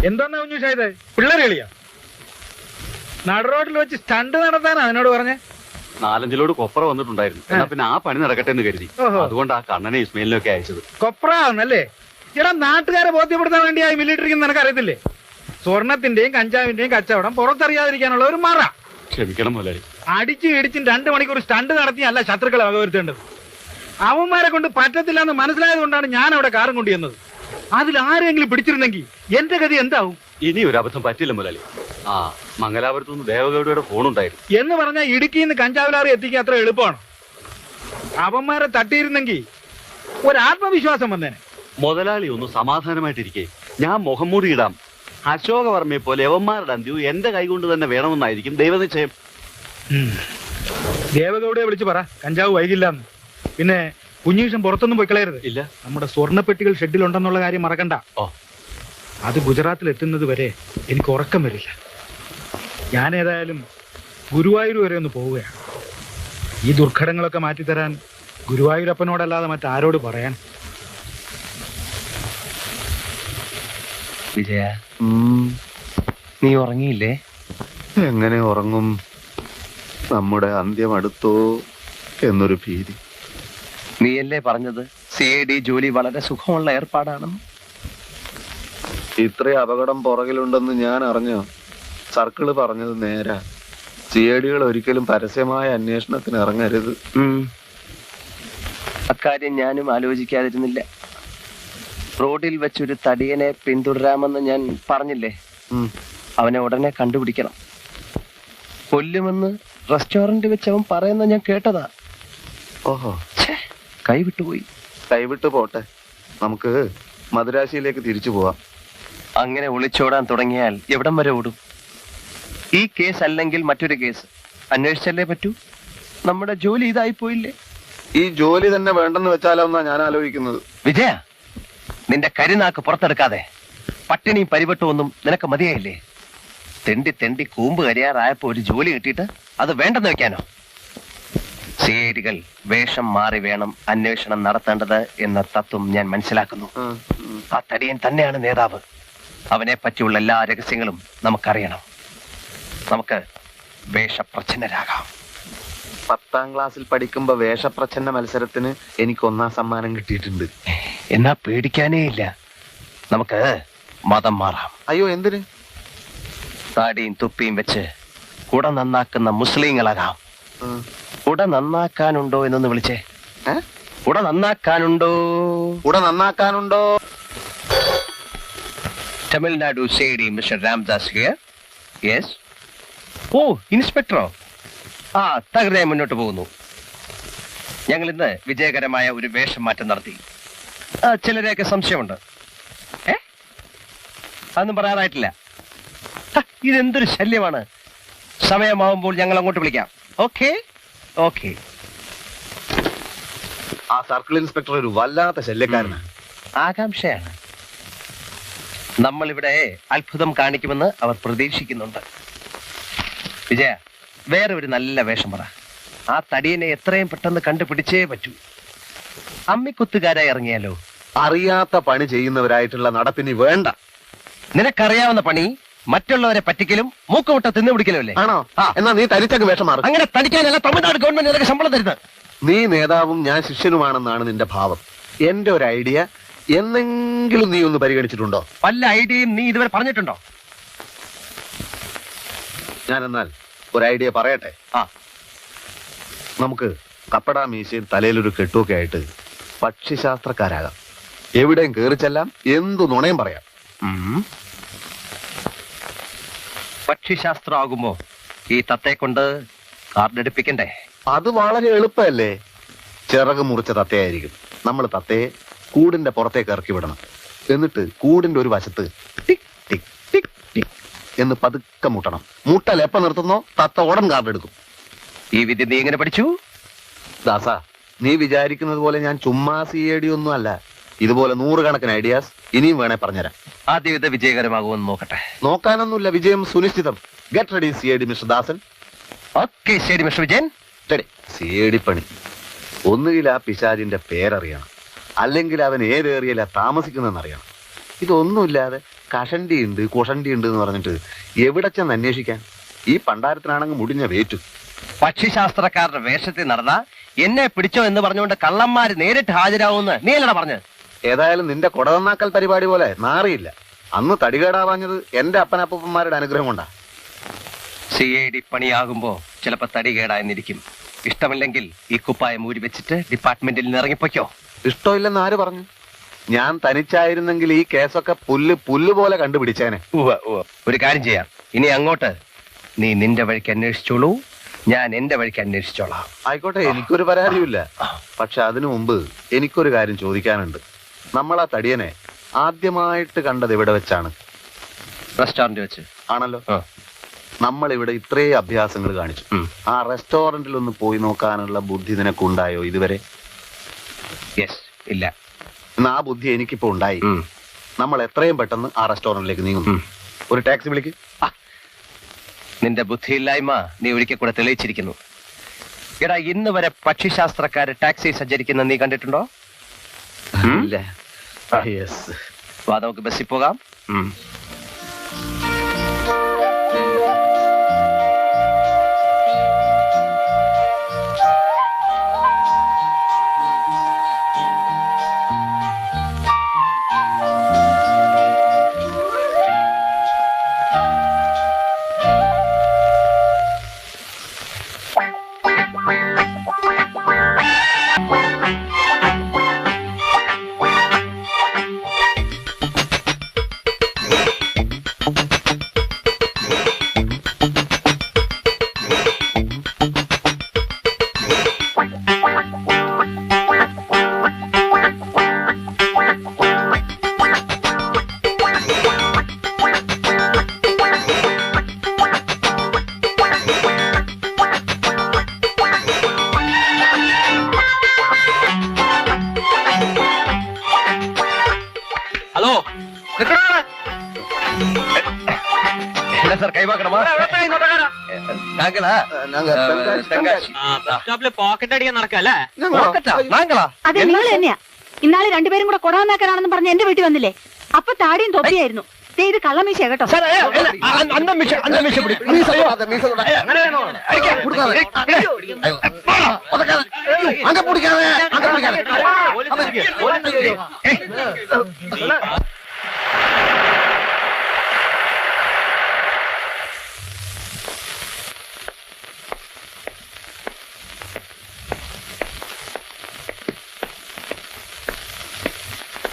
എന്തോന്നാ കുഞ്ഞു ഷായത് പിള്ളേർ കളിയാ? നടുറോഡിൽ വെച്ച് സ്റ്റണ്ട് നടത്താനാ അതിനോട് പറഞ്ഞേ? 4-5 ലോഡ് കൊപ്ര വന്നിട്ടുണ്ടായിരുന്നു. എന്നാ പിന്നെ ആ പണി നടക്കട്ടെ എന്ന് കരുതി. അതുകൊണ്ട് ആ കണ്ണനെ ഇസ്മയിലിനൊക്കെ അയച്ചത്. കൊപ്രാന്നല്ലേ? എടാ, നാട്ടുകാരെ ബോധ്യപ്പെടുത്താൻ വേണ്ടിയായി മിലിറ്ററിക്ക് നിനക്ക് അറിയത്തില്ലേ? സ്വർണത്തിന്റെയും കഞ്ചാവിന്റെയും കച്ചവടം പുറത്തറിയാതിരിക്കാനുള്ള ഒരു മറ. ക്ഷമിക്കണം മുതലാളി. അടിച്ചും ഇടിച്ചും 2 മണിക്കൂർ സ്റ്റണ്ട് നടത്തിയല്ല ശത്രുക്കളെ വകവരുത്തേണ്ടത്. അവന്മാരെ കൊണ്ട് പറ്റത്തില്ല എന്ന് മനസ്സിലായത് കൊണ്ടാണ് ഞാൻ അവിടെ കാറും കൊണ്ടുവന്നത്. അതിൽ ആരെങ്കിലും പിടിച്ചിരുന്നെങ്കിൽ എന്റെ ഗതി എന്താവും? ഇനി ഒരു അബദ്ധം പറ്റില്ല മുതലാളി. ആ മംഗലാപുരത്തു നിന്ന് ദേവഗൌഡയുടെ ഫോണുണ്ടായിരുന്നു എന്ന് പറഞ്ഞാൽ ഇടുക്കിയിൽ നിന്ന് കഞ്ചാവിലാറി എത്തിക്കാൻ അത്ര എളുപ്പമാണ്. അവന്മാരെ തട്ടിയിരുന്നെങ്കിൽ ഒരു ആത്മവിശ്വാസം വന്നേനെ. മുതലാളി ഒന്ന് സമാധാനമായിട്ടിരിക്കെ. ഞാൻ മുഖം മൂടി ഇടാം. അശോകവർമ്മയെ പോലെ യവന്മാരുടെ അന്ത്യവും എന്റെ കൈകൊണ്ട് തന്നെ വേണമെന്നായിരിക്കും ദൈവനിശ്ചയം. ദേവഗൌഡയെ വിളിച്ചു പറ കഞ്ചാവ് വൈകില്ലാന്ന്. പിന്നെ കുഞ്ഞീഷം പുറത്തൊന്നും പോയി കളയരുത്. ഇല്ല, നമ്മുടെ സ്വർണ്ണപ്പെട്ടികൾ ഷെഡിലുണ്ടെന്നുള്ള കാര്യം മറക്കണ്ട. അത് ഗുജറാത്തിൽ എത്തുന്നത് വരെ എനിക്ക് ഉറക്കം വരില്ല. ഞാൻ ഏതായാലും ഗുരുവായൂർ വരെ ഒന്ന് പോവുകയാണ്. ഈ ദുർഘടങ്ങളൊക്കെ മാറ്റിത്തരാൻ ഗുരുവായൂരപ്പനോടല്ലാതെ മറ്റാരോട് പറയാൻ? വിജയ, നീ ഉറങ്ങിയില്ലേ? എങ്ങനെ ഉറങ്ങും? നമ്മുടെ അന്ത്യം അടുത്തോ എന്നൊരു ഭീതി. നീയല്ലേ പറഞ്ഞത് CID ജോലി വളരെ സുഖമുള്ള ഏർപ്പാടാണെന്ന്? ഇത്രയും അപകടം പുറകിലുണ്ടെന്ന് ഞാൻ അറിഞ്ഞോ? സർക്കിള് പറഞ്ഞത് നേരാ. CIDകൾ ഒരിക്കലും പരസ്യമായ അന്വേഷണത്തിന് ഇറങ്ങരുത്. അക്കാര്യം ഞാനും ആലോചിക്കാതിരുന്നില്ല. റോഡിൽ വെച്ചൊരു തടിയനെ പിന്തുടരാമെന്ന് ഞാൻ പറഞ്ഞില്ലേ? അവനെ ഉടനെ കണ്ടുപിടിക്കണം. കൊല്ലുമെന്ന് റെസ്റ്റോറന്റ് വെച്ച് അവൻ പറയുന്ന ഞാൻ കേട്ടതാ. ഓഹോ, കൈവിട്ടുപോയി. കൈവിട്ട് പോട്ടെ, നമുക്ക് മദുരാശിയിലേക്ക് തിരിച്ചു പോവാം. അങ്ങനെ ഒളിച്ചോടാൻ തുടങ്ങിയാൽ എവിടം വരെ ഓടും? ഈ കേസ് അല്ലെങ്കിൽ മറ്റൊരു കേസ് അന്വേഷിച്ചല്ലേ പറ്റൂ. നമ്മുടെ ജോലി ഇതായി പോയില്ലേ? ഈ ജോലി തന്നെ വേണ്ടെന്ന് വെച്ചാലോ എന്നാ ഞാൻ ആലോചിക്കുന്നത്. വിജയ, നിന്റെ കരിനാക്ക് പുറത്തെടുക്കാതെ. പട്ടിണിയും പരിവട്ടവും ഒന്നും നിനക്ക് മതിയായില്ലേ? തെണ്ടി തെണ്ടി കൂമ്പ് കരിയാറായപ്പോ ഒരു ജോലി കിട്ടിയിട്ട് അത് വേണ്ടെന്ന് വെക്കാനോ? CIDകൾ വേഷം മാറി വേണം അന്വേഷണം നടത്തേണ്ടത് എന്ന തത്വം ഞാൻ മനസ്സിലാക്കുന്നു. ആ തടിയൻ തന്നെയാണ് നേതാവ്. അവനെ പറ്റിയുള്ള എല്ലാ രഹസ്യങ്ങളും നമുക്കറിയണം. നമുക്ക് വേഷപ്രച്ഛന്നരാകാം. 10ാം ക്ലാസ്സിൽ പഠിക്കുമ്പോ വേഷപ്രച്ഛന്ന മത്സരത്തിന് എനിക്ക് 1ാം സമ്മാനം കിട്ടിയിട്ടുണ്ട്. എന്നാ പേടിക്കാനേ ഇല്ല. നമുക്ക് മതം മാറാം. അയ്യോ, എന്തിന്? താടിയും തുപ്പിയും വെച്ച് കുട നന്നാക്കുന്ന മുസ്ലിങ്ങളാകാം. കുട നന്നാക്കാനുണ്ടോ എന്നൊന്ന് വിളിച്ചേ. കുട നന്നാക്കാനുണ്ടോ? കുട നന്നാക്കാനുണ്ടോ? Tamil Nadu CID mister Ramdas here. Yes. ഓ, ഇൻസ്പെക്ടറോ? ആ, തകൃതിയായി മുന്നോട്ട് പോകുന്നു. ഞങ്ങൾ ഇന്ന് വിജയകരമായ ഒരു വേഷം മാറ്റം നടത്തി. ചിലരെയൊക്കെ സംശയമുണ്ട്. അതൊന്നും പറയാറായിട്ടില്ല. ഇതെന്തൊരു ശല്യമാണ്. സമയമാവുമ്പോൾ ഞങ്ങൾ അങ്ങോട്ട് വിളിക്കാം. Okay okay. ആ സർക്കിൾ ഇൻസ്പെക്ടർ ഒരു വല്ലാത്ത ശല്യക്കാരനാണ്. ആകാംക്ഷയാണ്. നമ്മളിവിടെ അത്ഭുതം കാണിക്കുമെന്ന് അവർ പ്രതീക്ഷിക്കുന്നുണ്ട്. വിജയ, വേറെ ഒരു നല്ല വേഷം പറ. ആ തടിയനെ എത്രയും പെട്ടെന്ന് കണ്ടുപിടിച്ചേ പറ്റൂ. അമ്മിക്കുത്തുകാരായി ഇറങ്ങിയാലോ? അറിയാത്ത പണി ചെയ്യുന്നവരായിട്ടുള്ള നടപ്പിനി വേണ്ട. നിനക്കറിയാവുന്ന പണി മറ്റുള്ളവരെ പറ്റിക്കലും മൂക്കുമുട്ട തിന്നുപിടിക്കലും അല്ലേ? ആണോ? എന്നാ നീ തനിച്ചങ്ങ് വേഷം മാറും. അങ്ങനെ തടിക്കാനല്ല തമിഴ്നാട് ഗവൺമെന്റ് നിനക്ക് ശമ്പളം തരുന്നത്. നീ നേതാവും ഞാൻ ശിഷ്യനുമാണെന്നാണ് നിന്റെ ഭാവം. എന്റെ ഒരു ഐഡിയ എന്നെങ്കിലും നീ ഒന്ന് പരിഗണിച്ചിട്ടുണ്ടോ? വല്ല ഐഡിയയും നീ ഇതുവരെ പറഞ്ഞിട്ടുണ്ടോ? ഞാൻ എന്നാൽ ഒരു ഐഡിയ പറയട്ടെ. നമുക്ക് കപ്പട മീശയും തലയിലൊരു കെട്ടുമൊക്കെ ആയിട്ട് പക്ഷിശാസ്ത്രക്കാരാകാം. എവിടെയും കേറിച്ചെല്ലാം, എന്തു നുണയും പറയാം. പക്ഷിശാസ്ത്രമാകുമ്പോ ഈ തത്തയെ കൊണ്ട് കാർഡെടുപ്പിക്കണ്ടേ? അത് വളരെ എളുപ്പമല്ലേ. ചിറക് മുറിച്ച തത്തയായിരിക്കും. നമ്മൾ തത്തയെ കൂടിന്റെ പുറത്തേക്ക് ഇറക്കി വിടണം. എന്നിട്ട് കൂടിന്റെ ഒരു വശത്ത് ടിക് ടിക് ടിക് ടിക് എന്ന് പതുക്കെ മുട്ടണം. മുട്ടൽ എപ്പ നിർത്തുന്നോ തത്ത ഉടൻ കാർഡെടുക്കും. ഈ വിദ്യ നീ എങ്ങനെ പഠിച്ചു? ദാസ, നീ വിചാരിക്കുന്നത് പോലെ ഞാൻ ചുമ്മാ CID ഒന്നും അല്ല. ഇതുപോലെ 100 കണക്കിന് ഐഡിയാസ് ഇനിയും വേണേ പറഞ്ഞുതരാം. ആദ്യം ഇത് വിജയകരമാകുമെന്ന് നോക്കട്ടെ. നോക്കാനൊന്നുമില്ല, വിജയം സുനിശ്ചിതം. ഗെറ്റ് റെഡി CID മിസ്റ്റർ ദാസൻ. ഓക്കെ, ശരി മിസ്റ്റർ വിജയൻ. CID പണി ഒന്നുകിൽ ആ പിശാചിന്റെ പേരറിയണം, അല്ലെങ്കിൽ അവൻ ഏത് ഏരിയയിലാ താമസിക്കുന്നതെന്ന് അറിയണം. ഇതൊന്നുമില്ലാതെ കഷണ്ടി ഉണ്ട് കുഷണ്ടി ഉണ്ട് എന്ന് പറഞ്ഞിട്ട് എവിടെ ചെന്ന് അന്വേഷിക്കാൻ? ഈ പണ്ടാരത്തിനാണെങ്കിൽ മുടിഞ്ഞ വേറ്റു. പക്ഷിശാസ്ത്രക്കാരുടെ വേഷത്തിൽ നടന്ന എന്നെ പിടിച്ചോ എന്ന് പറഞ്ഞുകൊണ്ട് കള്ളന്മാര് നേരിട്ട് ഹാജരാവുമെന്ന് നീ അല്ലടാ പറഞ്ഞത്. ഏതായാലും നിന്റെ കൊടതന്നാക്കൽ പരിപാടി പോലെ നാറിയില്ല. അന്ന് തടികേടാവാഞ്ഞത് എന്റെ അപ്പനപ്പന്മാരുടെ അനുഗ്രഹം കൊണ്ടാ. CID പണിയാകുമ്പോ ചിലപ്പോ തടി കേടായെന്നിരിക്കും. ഇഷ്ടമില്ലെങ്കിൽ ഈ കുപ്പായം ഊരി വെച്ചിട്ട് ഡിപ്പാർട്ട്മെന്റിൽ നിന്ന് ഇറങ്ങിപ്പോയ്ക്കോ. ഇഷ്ടമില്ലെന്ന് ആര് പറഞ്ഞു? ഞാൻ തനിച്ചായിരുന്നെങ്കിൽ ഈ കേസൊക്കെ പുല്ല് പോലെ കണ്ടുപിടിച്ചേനെ. ഒരു കാര്യം ചെയ്യാം, ഇനി അങ്ങോട്ട് നീ നിന്റെ വഴിക്ക് അന്വേഷിച്ചോളൂ, ഞാൻ എന്റെ വഴിക്ക് അന്വേഷിച്ചോളാം. ആയിക്കോട്ടെ, എനിക്കൊരു പരാതിയുമില്ല. പക്ഷെ അതിനു മുമ്പ് എനിക്കൊരു കാര്യം ചോദിക്കാനുണ്ട്. നമ്മൾ ആ തടിയനെ ആദ്യമായിട്ട് കണ്ടത് എവിടെ വെച്ചാണ്? റെസ്റ്റോറന്റ് വെച്ച്. ആണല്ലോ. നമ്മൾ ഇവിടെ ഇത്രയും അഭ്യാസങ്ങൾ കാണിച്ചു. ആ റെസ്റ്റോറന്റിൽ ഒന്ന് പോയി നോക്കാനുള്ള ബുദ്ധി നിനക്കുണ്ടായോ ഇതുവരെ? യെസ്. ഇല്ല. എന്നാ ആ ബുദ്ധി എനിക്കിപ്പോ ഉണ്ടായി. നമ്മൾ എത്രയും പെട്ടെന്ന് ആ റെസ്റ്റോറന്റിലേക്ക് നീങ്ങും. ഒരു ടാക്സി വിളിക്ക്. നിന്റെ ബുദ്ധിയില്ലായ്മ നീ ഒരിക്കൽ കൂടെ തെളിയിച്ചിരിക്കുന്നു. എടാ, ഇന്ന് വരെ പക്ഷിശാസ്ത്രക്കാര് ടാക്സി സഞ്ചരിക്കുന്ന നീ കണ്ടിട്ടുണ്ടോ? ഇല്ല. യെസ്. വാ, നമുക്ക് ബസ്സിൽ പോകാം. Hello, sir കൈവാക്കണമാ? പോക്കറ്റ് അടിക്കാൻ നടക്കല്ലേ? അതെ, നിങ്ങൾ തന്നെയാ. ഇന്നാളെ രണ്ടുപേരും കൂടെ കൊടാന്നാക്കാനാണെന്ന് പറഞ്ഞ് എന്റെ വീട്ടിൽ വന്നില്ലേ? അപ്പൊ താടിയും തൊപ്പിയായിരുന്നു. ഇത് കള്ളമീശ കേട്ടോ.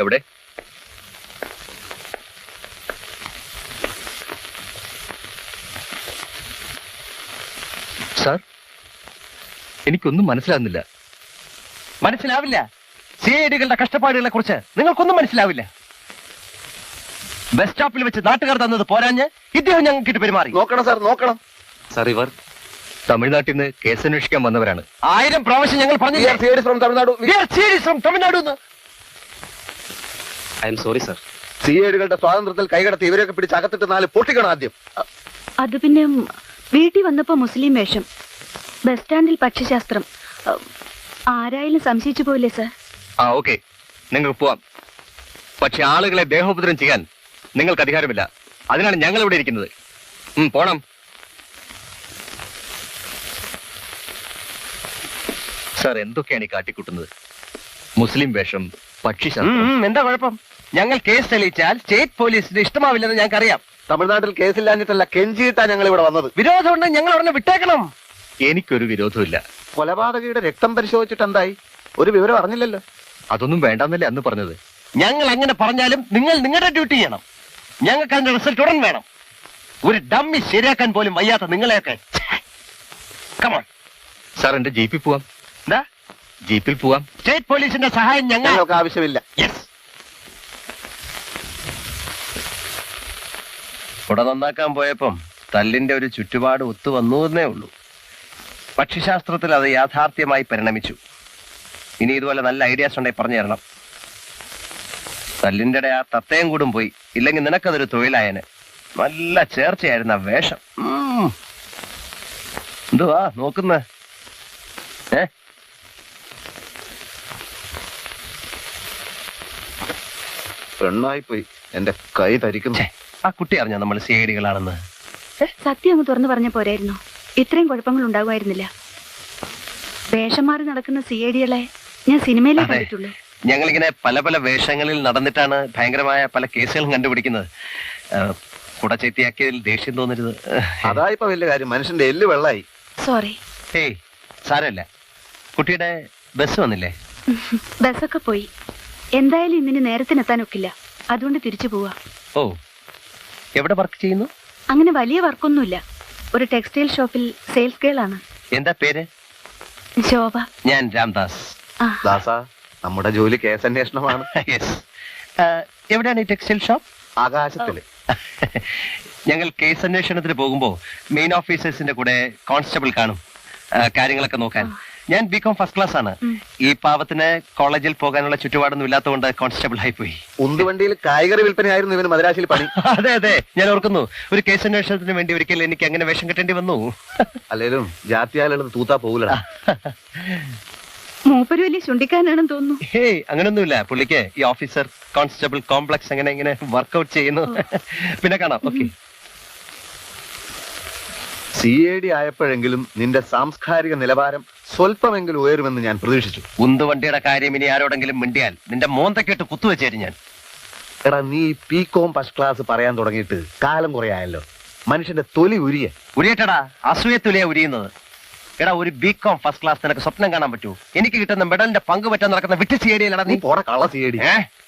എവിടെ? സാർ, എനിക്കൊന്നും മനസ്സിലാവുന്നില്ല. മനസ്സിലാവില്ല? CIDകളുടെ കഷ്ടപ്പാടുകളെ കുറിച്ച് നിങ്ങൾക്കൊന്നും മനസ്സിലാവില്ല. ബസ് സ്റ്റോപ്പിൽ വെച്ച് നാട്ടുകാർ തന്നത് പോരാഞ്ഞ് ഇദ്ദേഹം ഞങ്ങൾക്ക് പെരുമാറി. നോക്കണം സാർ, നോക്കണം സാർ. ഇവർ തമിഴ്നാട്ടിൽ നിന്ന് കേസന്വേഷിക്കാൻ വന്നവരാണ്. 1000 പ്രാവശ്യം ഞങ്ങൾ പറഞ്ഞു. Tamil Nadu. I'm sorry sir. CIDകളുടെ സ്വാതന്ത്ര്യത്തിൽ കൈകടത്തി ഇവരെയൊക്കെ പിടിച്ച് അകത്തിട്ട് 4 പൊട്ടിക്കണം ആദ്യം. അത് പിന്നെ വീട്ടിൽ വന്നപ്പോ മുസ്ലിം വേഷം, ബസ് സ്റ്റാൻഡിൽ പക്ഷിശാസ്ത്രം. ആരായാലും സംശയിച്ചു പോയില്ലേ സാർ? ഓക്കെ, നിങ്ങൾക്ക് പോവാം. പക്ഷെ ആളുകളെ ദേഹോപദ്രം ചെയ്യാൻ നിങ്ങൾക്ക് അധികാരമില്ല. അതിനാണ് ഞങ്ങൾ ഇവിടെ ഇരിക്കുന്നത്. പോണം. സാർ, എന്തൊക്കെയാണ് ഈ കാട്ടിക്കൂട്ടുന്നത്? മുസ്ലിം വേഷം, പക്ഷിശാസ്ത്രം. എന്താ കുഴപ്പം? ഞങ്ങൾ കേസ് തെളിയിച്ചാൽ സ്റ്റേറ്റ് പോലീസിന് ഇഷ്ടമാവില്ലെന്ന് ഞങ്ങൾക്കറിയാം. തമിഴ്നാട്ടിൽ കേസില്ലാഞ്ഞിട്ടല്ല, കെഞ്ചിയിട്ടാ ഞങ്ങൾ ഇവിടെ വന്നത്. വിരോധമുണ്ട്, ഞങ്ങൾ ഉടനെ വിട്ടേക്കണം. എനിക്കൊരു വിരോധമില്ല. കൊലപാതകയുടെ രക്തം പരിശോധിച്ചിട്ട് എന്തായി? ഒരു വിവരം അറിഞ്ഞില്ലല്ലോ. അതൊന്നും വേണ്ടെന്നല്ലേ അന്ന് പറഞ്ഞത്? ഞങ്ങൾ അങ്ങനെ പറഞ്ഞാലും നിങ്ങൾ നിങ്ങളുടെ ഡ്യൂട്ടി ചെയ്യണം. ഞങ്ങൾക്ക് അതിന്റെ റിസൾട്ട് ഉടൻ വേണം. ഒരു ഡമ്മി ശരിയാക്കാൻ പോലും വയ്യാത്ത നിങ്ങളെയൊക്കെ. കമോൺ സാർ, എന്റെ ജീപ്പിൽ പോവാം. എന്താ? ജീപ്പിൽ പോവാം. സ്റ്റേറ്റ് പോലീസിന്റെ സഹായം ഞങ്ങൾക്ക് ആവശ്യമില്ല. യെസ്. കുട നന്നാക്കാൻ പോയപ്പം തല്ലിന്റെ ഒരു ചുറ്റുപാട് ഒത്തു വന്നു എന്നേ ഉള്ളൂ. പക്ഷിശാസ്ത്രത്തിൽ അത് യാഥാർത്ഥ്യമായി പരിണമിച്ചു. ഇനി ഇതുപോലെ നല്ല ഐഡിയാസ് ഉണ്ടെങ്കിൽ പറഞ്ഞു തരണം. തല്ലിന്റെ ആ തത്തയും കൂടും പോയി. ഇല്ലെങ്കിൽ നിനക്കതൊരു തൊഴിലായന്. നല്ല ചേർച്ചയായിരുന്ന വേഷം. എന്തുവാ നോക്കുന്ന? പെണ്ണായിപ്പോയി. എന്റെ കൈ തരിക്കുന്നു. ഛെ, ആ കുട്ടി അറിഞ്ഞോ നമ്മൾ സി ഐ ഡികളാണെന്ന്? സത്യം അങ്ങ് തുറന്നു പറഞ്ഞ പോരായിരുന്നു, ഇത്രയും കുഴപ്പങ്ങൾ ഉണ്ടാകുമായിരുന്നില്ല. വേഷം മാറി നടക്കുന്ന സി ഐ ഡികളെ ഞാൻ സിനിമയിലേ അതെ. കണ്ടിട്ടുള്ളൂ. ഞങ്ങളിങ്ങനെ പല പല വേഷങ്ങളിൽ നടന്നിട്ടാണ് ഭയങ്കരമായ പല കേസുകളും കണ്ടുപിടിക്കുന്നത്. കുട ചേത്തിയാക്കിയതിൽ ദേഷ്യം തോന്നരുത്. അതായിപ്പോ വലിയ കാര്യം. മനുഷ്യന്റെ എല്ല് വെള്ളായി. സോറി. ഏയ് സാരമില്ല. കുട്ടിയുടെ ബസ് വന്നില്ലേ? ബസ്സൊക്കെ പോയി. എന്തായാലും ഇന്നിന് നേരത്തിനെത്താനൊക്കില്ല, അതുകൊണ്ട് തിരിച്ചു പോവാ. ഓ, എവിടെ വർക്ക് ചെയ്യുന്നു? അങ്ങനെ വലിയ വർക്കൊന്നുമില്ല, ഒരു ടെക്സ്റ്റൈൽ ഷോപ്പിൽ സെയിൽസ് ഗേൾ ആണ്. എന്താ പേര്? ശോഭ. ഞാൻ രാംദാസ്. ആ, ദാസ, നമ്മുടെ ജോലി കേസന്വേഷണമാണ്. യെസ്. എവിടെയാണ് ഈ ടെക്സ്റ്റൈൽ ഷോപ്പ്? ആകാശത്തില്. ഞങ്ങൾ കേസ് അന്വേഷണത്തിന് പോകുമ്പോ മെയിൻ ഓഫീസേഴ്സിന്റെ കൂടെ കോൺസ്റ്റബിൾ കാണും, കാര്യങ്ങളൊക്കെ നോക്കാൻ. ഞാൻ ബികോം ഫസ്റ്റ് ക്ലാസ് ആണ്. ഈ പാവത്തിന് കോളേജിൽ പോകാനുള്ള ചുറ്റുപാടൊന്നും ഇല്ലാത്തതുകൊണ്ട് കോൺസ്റ്റബിൾ ആയി പോയി. ഉന്തുവണ്ടിയിൽ കായികറി വിൽപ്പനയായിരുന്നു ഇവന് മദ്രാശിയിൽ പണി. അതെ അതെ, ഞാൻ ഓർക്കുന്നു. ഒരു കേസ് അന്വേഷണത്തിന് വേണ്ടി ഒരിക്കൽ എനിക്ക് അങ്ങനെ വേഷം കെട്ടേണ്ടി വന്നു. അല്ലേലും ജാത്യാലുള്ളത് തൂത്താ പോകൂല. മൂപ്പര് വലിയ ചുണ്ടിക്കാനാണെന്ന് തോന്നുന്നു. ഹേയ്, അങ്ങനൊന്നുമില്ല. പുള്ളിക്ക് ഈ ഓഫീസർ കോൺസ്റ്റബിൾ കോംപ്ലക്സ് അങ്ങനെ ഇങ്ങനെ വർക്ക്ഔട്ട് ചെയ്യുന്നു. പിന്നെ കാണാം. ഓക്കെ. CID ആയപ്പോഴെങ്കിലും നിന്റെ സാംസ്കാരിക നിലവാരം സ്വല്പമെങ്കിലും ഉയരുമെന്ന് ഞാൻ പ്രതീക്ഷിച്ചു. ഉന്തുവണ്ടിയുടെ കാര്യം ഇനി ആരോടെങ്കിലും മിണ്ടിയാൽ നിന്റെ മോന്തക്കെട്ട് കുത്തുവെച്ചേരും ഞാൻ. എടാ, നീ PCOM ഫസ്റ്റ് ക്ലാസ് പറയാൻ തുടങ്ങിയിട്ട് കാലം കുറെ ആയല്ലോ. മനുഷ്യന്റെ തൊലി ഉരിയ. ഉരിയട്ടടാ, അസൂയത്തുലിയാ ഉരിയുന്നത്. എടാ, ഒരു ബികോം ഫസ്റ്റ് ക്ലാസ് നിനക്ക് സ്വപ്നം കാണാൻ പറ്റൂ? എനിക്ക് കിട്ടുന്ന മെഡലിന്റെ പങ്ക് പറ്റാൻ നടക്കുന്ന വിറ്റ് CID-യിലടാ നീ നീ. പോടെ കള്ള CID.